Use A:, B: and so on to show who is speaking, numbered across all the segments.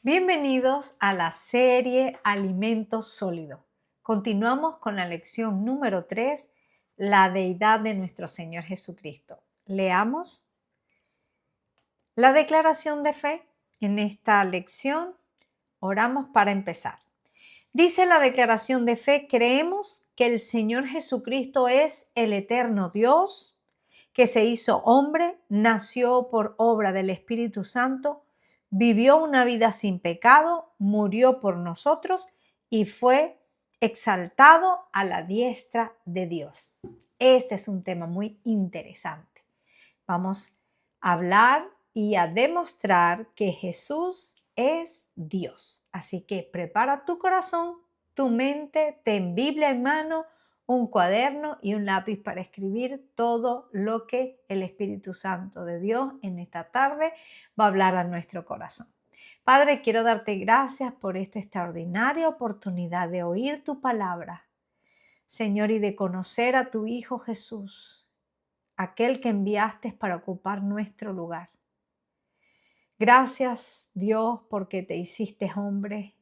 A: Bienvenidos a la serie Alimento Sólido. Continuamos con la lección número 3, la deidad de nuestro Señor Jesucristo. Leamos la declaración de fe. En esta lección oramos para empezar. Dice la declaración de fe: creemos que el Señor Jesucristo es el eterno Dios, que se hizo hombre, nació por obra del Espíritu Santo, vivió una vida sin pecado, murió por nosotros y fue exaltado a la diestra de Dios. Este es un tema muy interesante. Vamos a hablar y a demostrar que Jesús es Dios. Así que prepara tu corazón, tu mente, ten Biblia en mano, un cuaderno y un lápiz para escribir todo lo que el Espíritu Santo de Dios en esta tarde va a hablar a nuestro corazón. Padre, quiero darte gracias por esta extraordinaria oportunidad de oír tu palabra, Señor, y de conocer a tu Hijo Jesús, aquel que enviaste para ocupar nuestro lugar. Gracias, Dios, porque te hiciste hombre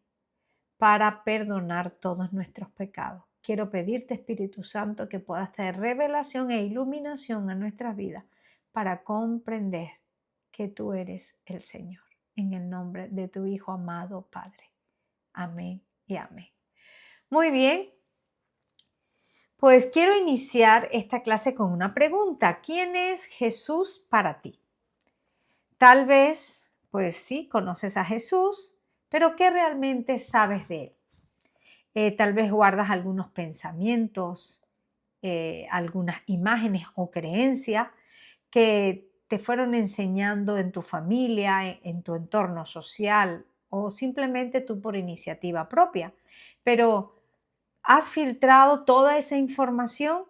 A: para perdonar todos nuestros pecados. Quiero pedirte, Espíritu Santo, que puedas traer revelación e iluminación a nuestras vidas para comprender que tú eres el Señor. En el nombre de tu Hijo amado, Padre. Amén y amén. Muy bien. Pues quiero iniciar esta clase con una pregunta. ¿Quién es Jesús para ti? Tal vez, pues sí, conoces a Jesús, pero ¿qué realmente sabes de él? Tal vez guardas algunos pensamientos, algunas imágenes o creencias que te fueron enseñando en tu familia, en tu entorno social o simplemente tú por iniciativa propia. Pero ¿has filtrado toda esa información?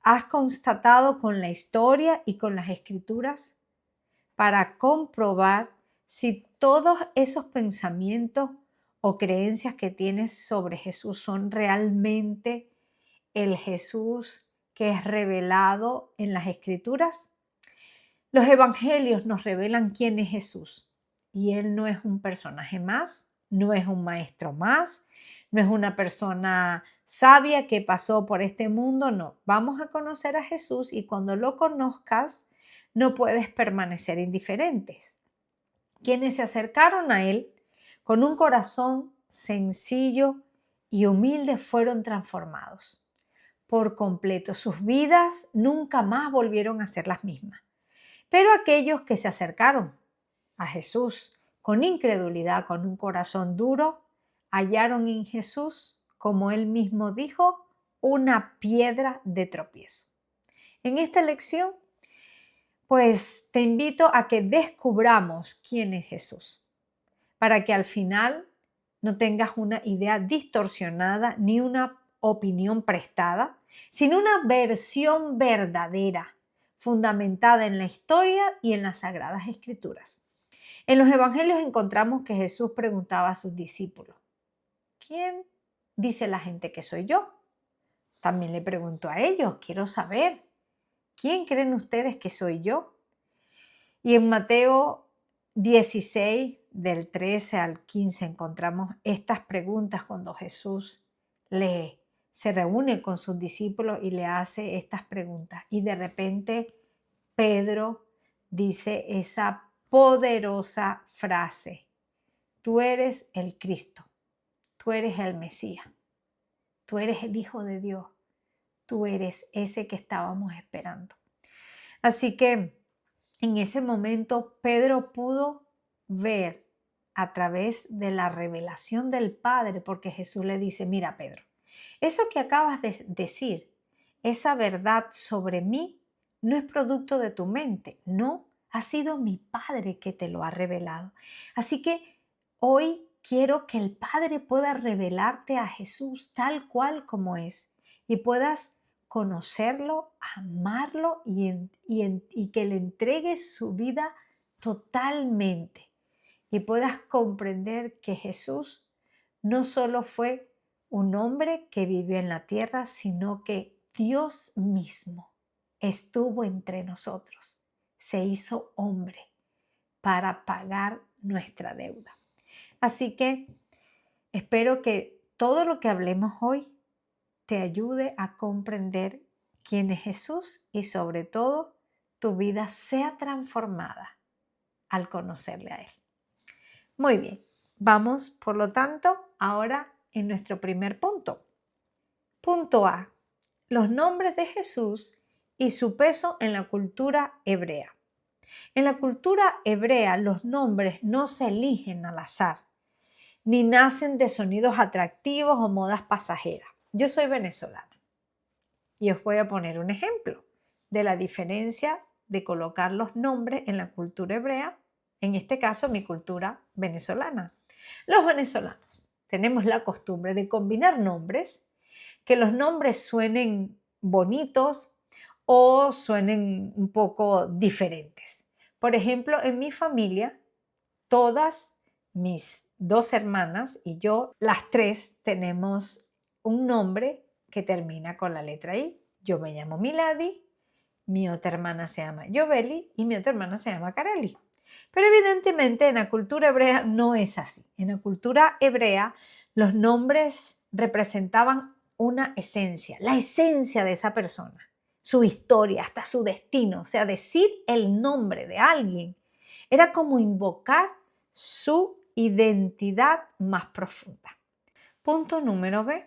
A: ¿Has constatado con la historia y con las escrituras para comprobar si todos esos pensamientos o creencias que tienes sobre Jesús son realmente el Jesús que es revelado en las escrituras? Los evangelios nos revelan quién es Jesús y él no es un personaje más, no es un maestro más, no es una persona sabia que pasó por este mundo, no. Vamos a conocer a Jesús y cuando lo conozcas no puedes permanecer indiferentes. Quienes se acercaron a él con un corazón sencillo y humilde fueron transformados por completo. Sus vidas nunca más volvieron a ser las mismas. Pero aquellos que se acercaron a Jesús con incredulidad, con un corazón duro, hallaron en Jesús, como él mismo dijo, una piedra de tropiezo. En esta lección, pues te invito a que descubramos quién es Jesús, para que al final no tengas una idea distorsionada ni una opinión prestada, sino una versión verdadera, fundamentada en la historia y en las Sagradas Escrituras. En los Evangelios encontramos que Jesús preguntaba a sus discípulos: ¿quién dice la gente que soy yo? También le preguntó a ellos: quiero saber, ¿quién creen ustedes que soy yo? Y en Mateo 16, del 13 al 15, encontramos estas preguntas cuando Jesús se reúne con sus discípulos y le hace estas preguntas. Y de repente Pedro dice esa poderosa frase: tú eres el Cristo, tú eres el Mesías, tú eres el Hijo de Dios, tú eres ese que estábamos esperando. Así que en ese momento Pedro pudo ver a través de la revelación del Padre, porque Jesús le dice: mira, Pedro, eso que acabas de decir, esa verdad sobre mí, no es producto de tu mente, no, ha sido mi Padre que te lo ha revelado. Así que hoy quiero que el Padre pueda revelarte a Jesús tal cual como es y puedas conocerlo, amarlo y que le entregues su vida totalmente y puedas comprender que Jesús no solo fue un hombre que vivió en la tierra, sino que Dios mismo estuvo entre nosotros, se hizo hombre para pagar nuestra deuda. Así que espero que todo lo que hablemos hoy te ayude a comprender quién es Jesús y sobre todo tu vida sea transformada al conocerle a Él. Muy bien, vamos por lo tanto ahora en nuestro primer punto. Punto A, los nombres de Jesús y su peso en la cultura hebrea. En la cultura hebrea los nombres no se eligen al azar, ni nacen de sonidos atractivos o modas pasajeras. Yo soy venezolana y os voy a poner un ejemplo de la diferencia de colocar los nombres en la cultura hebrea, en este caso mi cultura venezolana. Los venezolanos tenemos la costumbre de combinar nombres, que los nombres suenen bonitos o suenen un poco diferentes. Por ejemplo, en mi familia, todas mis dos hermanas y yo, las tres, tenemos un nombre que termina con la letra I. Yo me llamo Milady, mi otra hermana se llama Yoveli y mi otra hermana se llama Kareli. Pero evidentemente en la cultura hebrea no es así. En la cultura hebrea los nombres representaban una esencia, la esencia de esa persona, su historia, hasta su destino. O sea, decir el nombre de alguien era como invocar su identidad más profunda. Punto número B.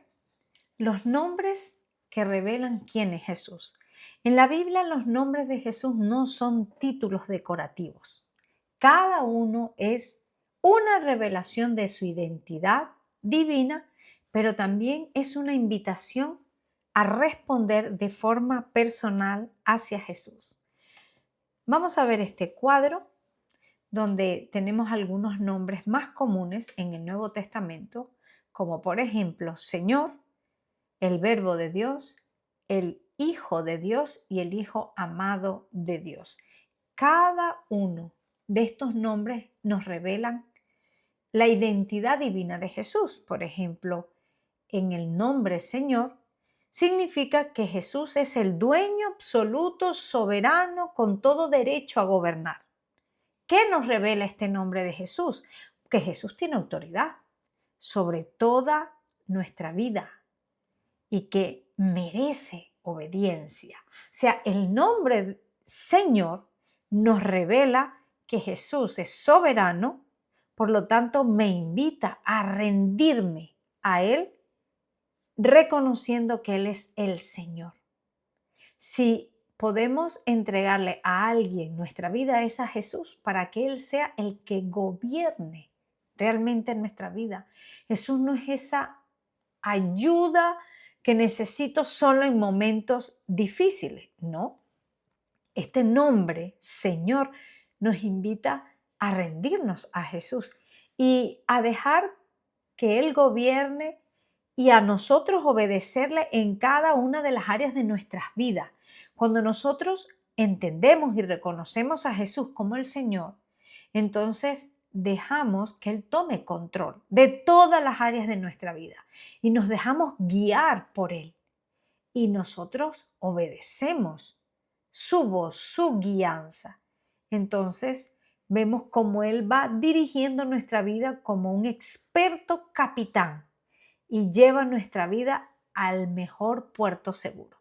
A: Los nombres que revelan quién es Jesús. En la Biblia los nombres de Jesús no son títulos decorativos. Cada uno es una revelación de su identidad divina, pero también es una invitación a responder de forma personal hacia Jesús. Vamos a ver este cuadro donde tenemos algunos nombres más comunes en el Nuevo Testamento, como por ejemplo Señor, el Verbo de Dios, el Hijo de Dios y el Hijo amado de Dios. Cada uno de estos nombres nos revelan la identidad divina de Jesús. Por ejemplo, en el nombre Señor significa que Jesús es el dueño absoluto, soberano, con todo derecho a gobernar. ¿Qué nos revela este nombre de Jesús? Que Jesús tiene autoridad sobre toda nuestra vida y que merece obediencia. O sea, el nombre Señor nos revela que Jesús es soberano, por lo tanto me invita a rendirme a Él, reconociendo que Él es el Señor. Si podemos entregarle a alguien nuestra vida, es a Jesús, para que Él sea el que gobierne realmente en nuestra vida. Jesús no es esa ayuda que necesito solo en momentos difíciles, no. Este nombre, Señor, nos invita a rendirnos a Jesús y a dejar que Él gobierne y a nosotros obedecerle en cada una de las áreas de nuestras vidas. Cuando nosotros entendemos y reconocemos a Jesús como el Señor, entonces dejamos que Él tome control de todas las áreas de nuestra vida y nos dejamos guiar por Él. Y nosotros obedecemos su voz, su guianza. Entonces vemos cómo Él va dirigiendo nuestra vida como un experto capitán y lleva nuestra vida al mejor puerto seguro.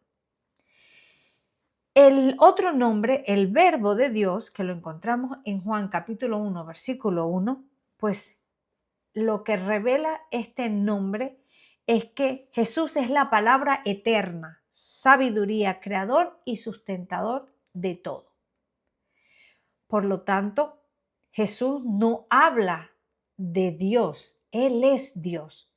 A: El otro nombre, el Verbo de Dios, que lo encontramos en Juan capítulo 1, versículo 1, pues lo que revela este nombre es que Jesús es la palabra eterna, sabiduría, creador y sustentador de todo. Por lo tanto, Jesús no habla de Dios, Él es Dios.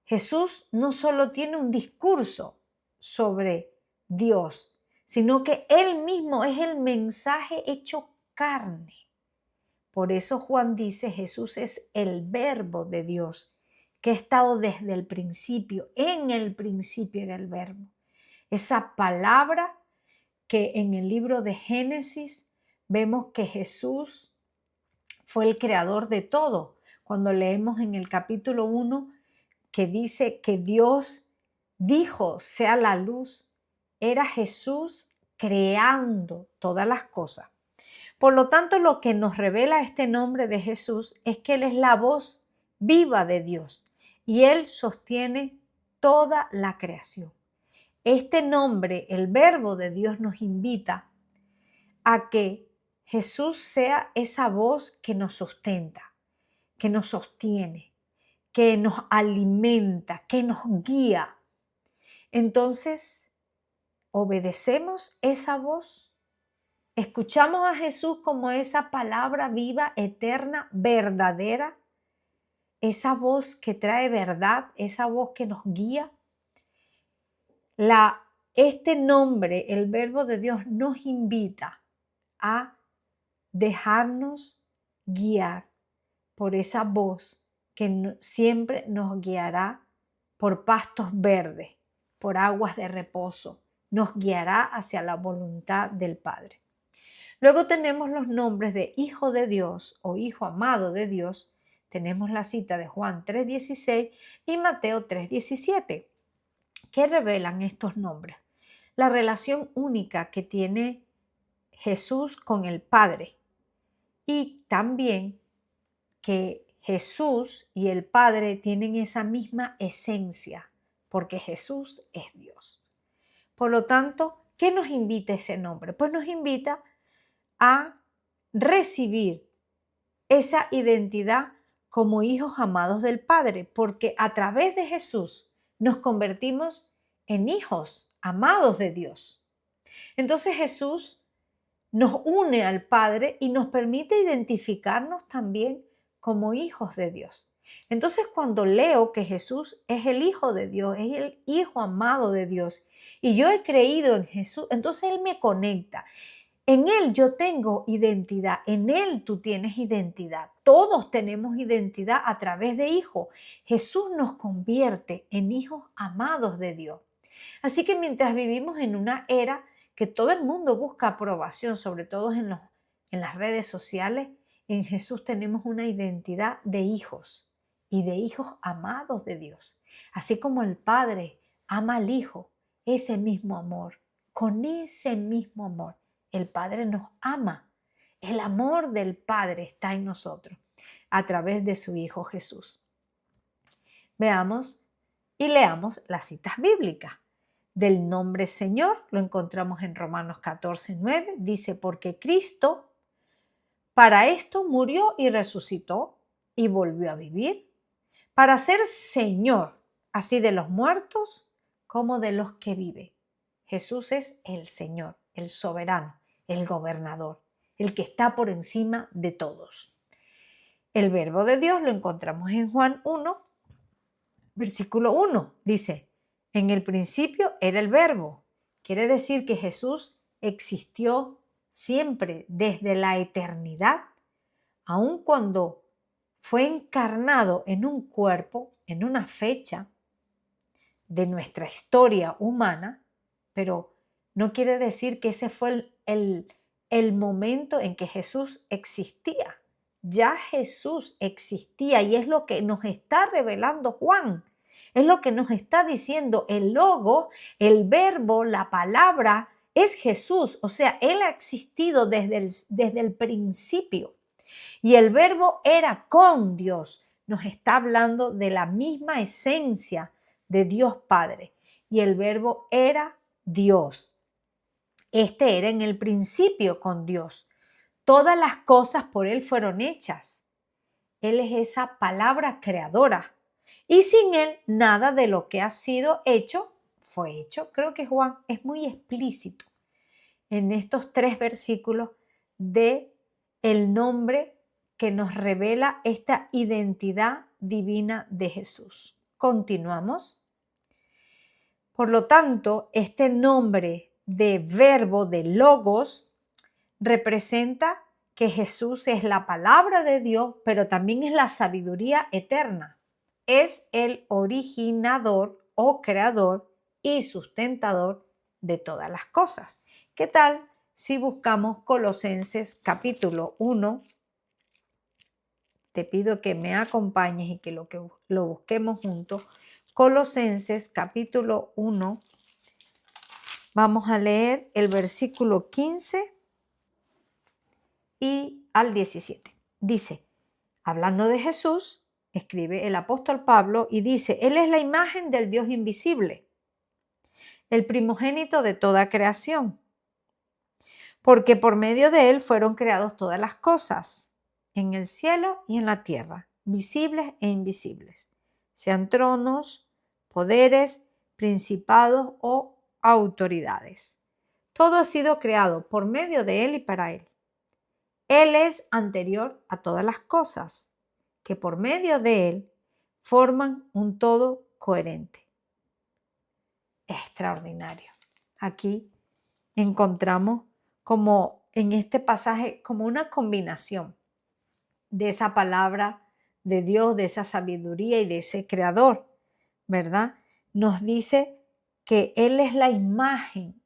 A: Jesús no solo tiene un discurso sobre Dios, sino que Él mismo es el mensaje hecho carne. Por eso Juan dice, Jesús es el Verbo de Dios, que ha estado desde el principio. En el principio era el Verbo. Esa palabra que en el libro de Génesis vemos que Jesús fue el creador de todo. Cuando leemos en el capítulo 1 que dice que Dios dijo, sea la luz, era Jesús creando todas las cosas. Por lo tanto, lo que nos revela este nombre de Jesús es que Él es la voz viva de Dios y Él sostiene toda la creación. Este nombre, el Verbo de Dios, nos invita a que Jesús sea esa voz que nos sustenta, que nos sostiene, que nos alimenta, que nos guía. Entonces, obedecemos esa voz. Escuchamos a Jesús como esa palabra viva, eterna, verdadera, esa voz que trae verdad, esa voz que nos guía. Este nombre, el Verbo de Dios, nos invita a dejarnos guiar por esa voz que siempre nos guiará por pastos verdes, por aguas de reposo, nos guiará hacia la voluntad del Padre. Luego tenemos los nombres de Hijo de Dios o Hijo amado de Dios. Tenemos la cita de Juan 3:16 y Mateo 3:17, que revelan estos nombres. La relación única que tiene Jesús con el Padre y también que Jesús y el Padre tienen esa misma esencia, porque Jesús es Dios. Por lo tanto, ¿qué nos invita ese nombre? Pues nos invita a recibir esa identidad como hijos amados del Padre, porque a través de Jesús nos convertimos en hijos amados de Dios. Entonces Jesús nos une al Padre y nos permite identificarnos también como hijos de Dios. Entonces, cuando leo que Jesús es el Hijo de Dios, es el Hijo amado de Dios, y yo he creído en Jesús, entonces Él me conecta. En Él yo tengo identidad, en Él tú tienes identidad. Todos tenemos identidad a través de Hijo. Jesús nos convierte en hijos amados de Dios. Así que mientras vivimos en una era que todo el mundo busca aprobación, sobre todo en las redes sociales, en Jesús tenemos una identidad de hijos y de hijos amados de Dios. Así como el Padre ama al Hijo, ese mismo amor, con ese mismo amor, el Padre nos ama. El amor del Padre está en nosotros a través de su Hijo Jesús. Veamos y leamos las citas bíblicas. Del nombre Señor lo encontramos en Romanos 14:9. Dice, porque Cristo para esto murió y resucitó y volvió a vivir, para ser Señor, así de los muertos como de los que viven. Jesús es el Señor, el soberano, el gobernador, el que está por encima de todos. El Verbo de Dios lo encontramos en Juan 1, versículo 1. Dice, en el principio era el Verbo. Quiere decir que Jesús existió siempre desde la eternidad, aun cuando fue encarnado en un cuerpo, en una fecha de nuestra historia humana, pero no quiere decir que ese fue el momento en que Jesús existía. Ya Jesús existía y es lo que nos está revelando Juan. Es lo que nos está diciendo el logo, el verbo, la palabra, es Jesús. O sea, Él ha existido desde el principio. Y el verbo era con Dios. Nos está hablando de la misma esencia de Dios Padre. Y el verbo era Dios. Este era en el principio con Dios. Todas las cosas por Él fueron hechas. Él es esa palabra creadora. Y sin Él, nada de lo que ha sido hecho fue hecho. Creo que Juan es muy explícito en estos 3 versículos de el nombre que nos revela esta identidad divina de Jesús. Continuamos. Por lo tanto, este nombre de verbo, de logos, representa que Jesús es la palabra de Dios, pero también es la sabiduría eterna. Es el originador o creador y sustentador de todas las cosas. ¿Qué tal si buscamos Colosenses capítulo 1? Te pido que me acompañes y que lo busquemos juntos. Colosenses capítulo 1. Vamos a leer el versículo 15 y al 17. Dice, hablando de Jesús, escribe el apóstol Pablo y dice, Él es la imagen del Dios invisible, el primogénito de toda creación, porque por medio de Él fueron creadas todas las cosas, en el cielo y en la tierra, visibles e invisibles, sean tronos, poderes, principados o autoridades. Todo ha sido creado por medio de Él y para Él. Él es anterior a todas las cosas, que por medio de Él forman un todo coherente. Extraordinario. Aquí encontramos como en este pasaje como una combinación de esa palabra de Dios, de esa sabiduría y de ese creador, ¿verdad? Nos dice que Él es la imagen.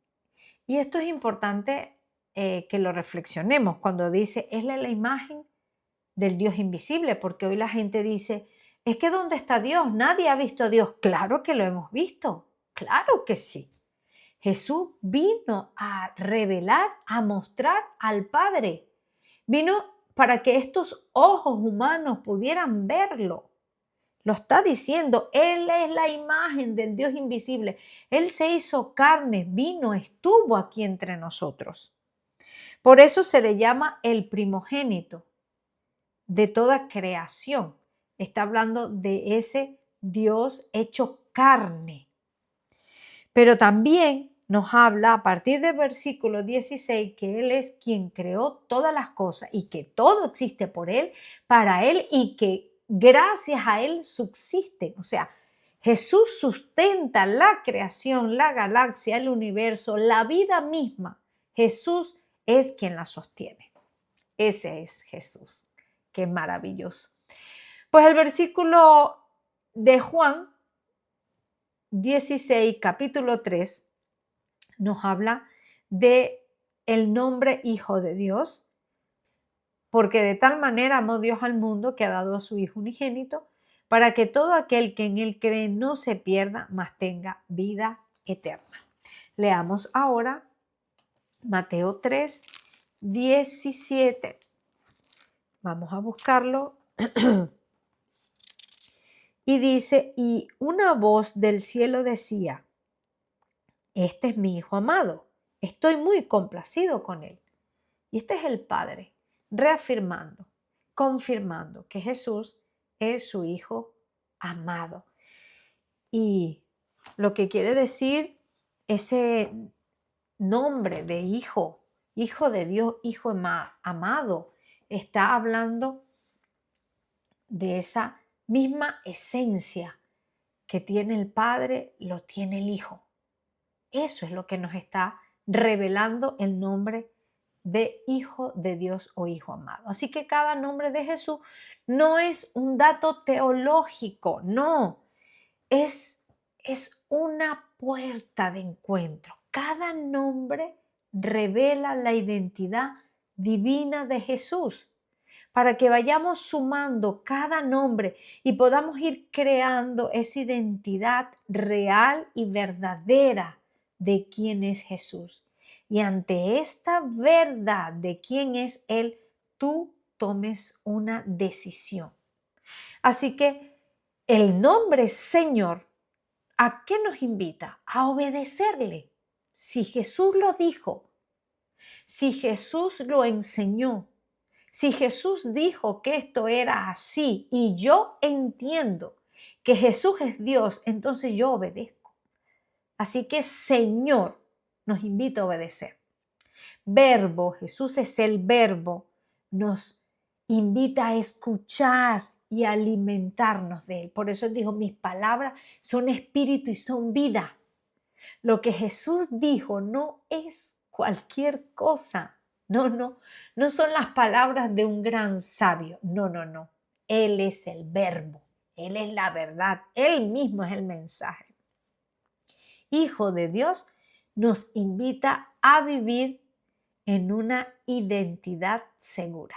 A: Y esto es importante que lo reflexionemos cuando dice, Él es la imagen del Dios invisible, porque hoy la gente dice, es que ¿dónde está Dios? Nadie ha visto a Dios. Claro que lo hemos visto, claro que sí. Jesús vino a revelar, a mostrar al Padre. Vino para que estos ojos humanos pudieran verlo. Lo está diciendo, Él es la imagen del Dios invisible. Él se hizo carne, vino, estuvo aquí entre nosotros. Por eso se le llama el primogénito de toda creación. Está hablando de ese Dios hecho carne. Pero también nos habla a partir del versículo 16 que Él es quien creó todas las cosas y que todo existe por Él, para Él y que gracias a Él subsisten. O sea, Jesús sustenta la creación, la galaxia, el universo, la vida misma. Jesús es quien la sostiene. Ese es Jesús. Qué maravilloso. Pues el versículo de Juan 16, capítulo 3, nos habla de el nombre Hijo de Dios, porque de tal manera amó Dios al mundo que ha dado a su Hijo unigénito, para que todo aquel que en Él cree no se pierda, mas tenga vida eterna. Leamos ahora Mateo 3, 17. Vamos a buscarlo. Y dice, y una voz del cielo decía, este es mi Hijo amado, estoy muy complacido con él. Y este es el Padre, reafirmando, confirmando que Jesús es su Hijo amado. Y lo que quiere decir ese nombre de Hijo, Hijo de Dios, Hijo amado, está hablando de esa misma esencia que tiene el Padre, lo tiene el Hijo. Eso es lo que nos está revelando el nombre de Hijo de Dios o Hijo amado. Así que cada nombre de Jesús no es un dato teológico, no, es una puerta de encuentro. Cada nombre revela la identidad divina de Jesús, para que vayamos sumando cada nombre y podamos ir creando esa identidad real y verdadera de quién es Jesús. Y ante esta verdad de quién es Él, tú tomes una decisión. Así que el nombre Señor, ¿a qué nos invita? A obedecerle. Si Jesús lo dijo, si Jesús lo enseñó, si Jesús dijo que esto era así y yo entiendo que Jesús es Dios, entonces yo obedezco. Así que Señor nos invita a obedecer. Verbo, Jesús es el verbo, nos invita a escuchar y a alimentarnos de Él. Por eso Él dijo, mis palabras son espíritu y son vida. Lo que Jesús dijo no es cualquier cosa. No son las palabras de un gran sabio. No. Él es el verbo, Él es la verdad, Él mismo es el mensaje. Hijo de Dios nos invita a vivir en una identidad segura.